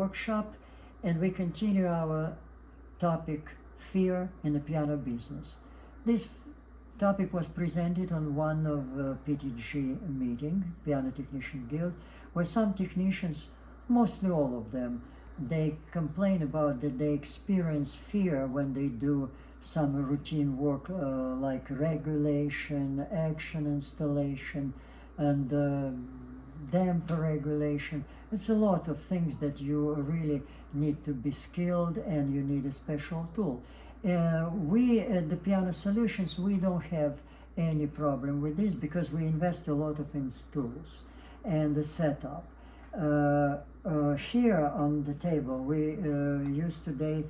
workshop, and we continue our topic, fear in the piano business. This topic was presented on one of PTG meeting, Piano Technician Guild, where some technicians, mostly all of them, they complain about that they experience fear when they do some routine work like regulation, action installation, and damper regulation. It's a lot of things that you really need to be skilled, and you need a special tool. We at the Piano Solutions, we don't have any problem with this because we invest a lot of in tools and the setup. Here on the table we use today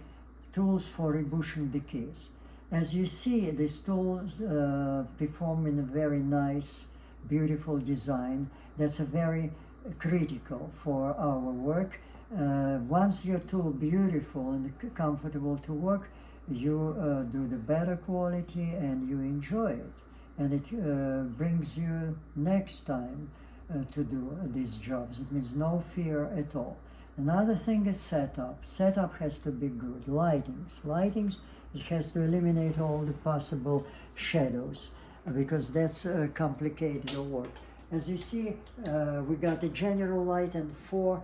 tools for rebushing the keys. As you see, these tools perform in a very nice, beautiful design. That's a very critical for our work. Once your tool beautiful and comfortable to work, you do the better quality and you enjoy it, and it brings you next time to do these jobs. It means no fear at all. Another thing is setup. Setup has to be good. Lightings, it has to eliminate all the possible shadows because that's complicated work. As you see, we got the general light and 4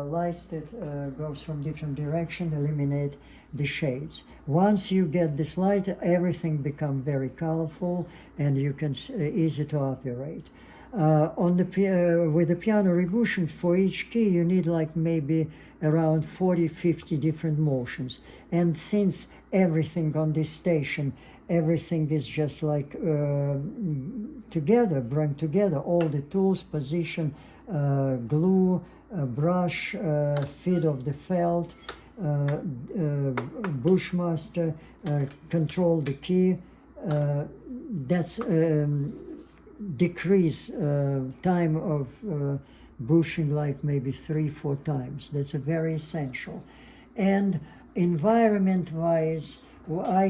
lights that goes from different direction, eliminate the shades. Once you get this light, everything becomes very colorful and you can easy to operate. With the piano rebushing, for each key you need like maybe around 40-50 different motions, and since everything on this station, everything is just like together, bring together all the tools, position, glue, brush, feed of the felt, Bushmaster, control the key. That's decrease time of bushing like maybe 3-4 times. That's a very essential. And environment-wise, I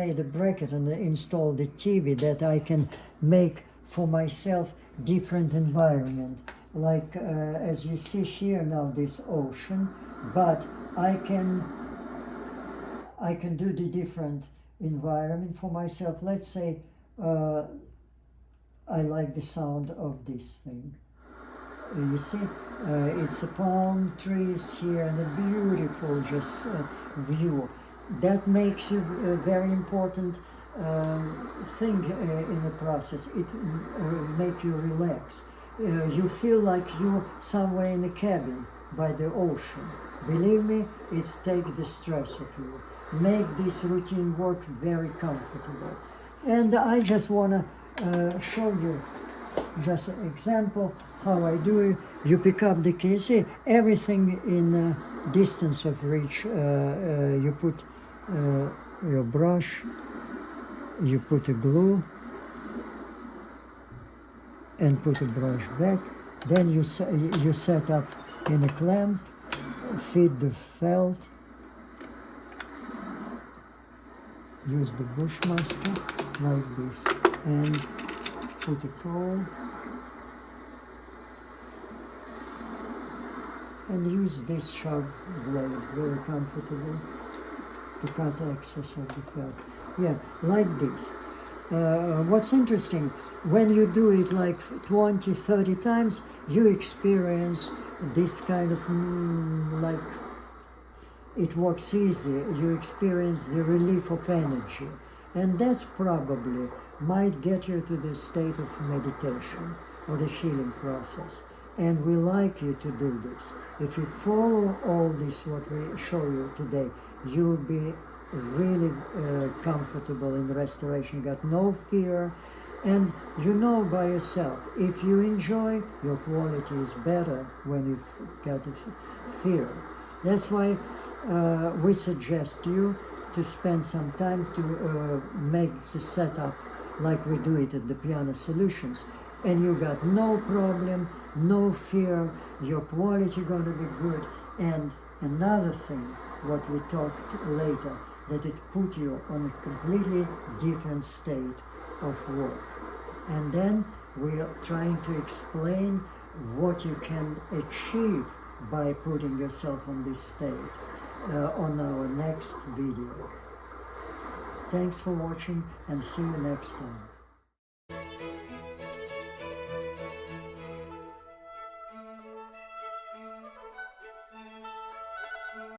made a bracket and installed the TV that I can make for myself different environment. Like as you see here now, this ocean, but I can do the different environment for myself. Let's say I like the sound of this thing. You see, it's a palm trees here and a beautiful just view. That makes you a very important thing in the process. It makes you relax. You feel like you're somewhere in a cabin by the ocean. Believe me, it takes the stress of you. Make this routine work very comfortable. And I just want to show you just an example how I do it. You pick up the key, see everything in distance of reach. You put your brush, you put a glue, and put a brush back. Then you set up in a clamp, feed the felt, use the Bushmaster like this, and put a coal, and use this sharp blade, very comfortable, to cut excess of the felt. Yeah, like this. What's interesting, when you do it like 20-30 times, you experience this kind of like it works easy. You experience the relief of energy, and that's probably might get you to the state of meditation or the healing process. And we like you to do this. If you follow all this, what we show you today, you'll be really comfortable in the restoration. You got no fear, and you know by yourself, if you enjoy, your quality is better when you've got a fear. That's why we suggest you to spend some time to make the setup like we do it at the Piano Solutions, and you got no problem, no fear, your quality going to be good. And another thing, what we talked later, that it put you on a completely different state of work. And then we are trying to explain what you can achieve by putting yourself on this state on our next video. Thanks for watching and see you next time.